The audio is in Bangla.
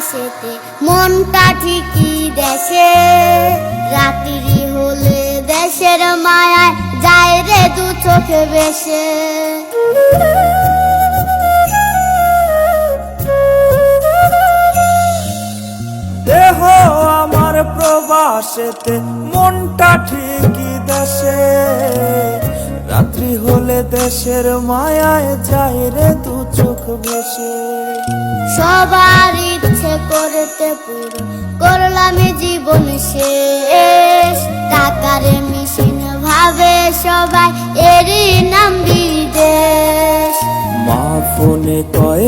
প্রবাসেতে মনটা ঠিকই দেশে, রাত্রি হলে দেশের মায়ায় যায় রে দু চোখে বেশে। দেহ আমার প্রবাসেতে মনটা ঠিকই দেশে, রাত্রি হলে দেশের মায়ায় যায় রে দু চোখ ভেসে। সবার ইচ্ছে করতে পুরো করলাম জীবন শেষ, টাকার মেশিন ভাবে সবাই এরই নাম বিদেশ। মা ফোনে কয়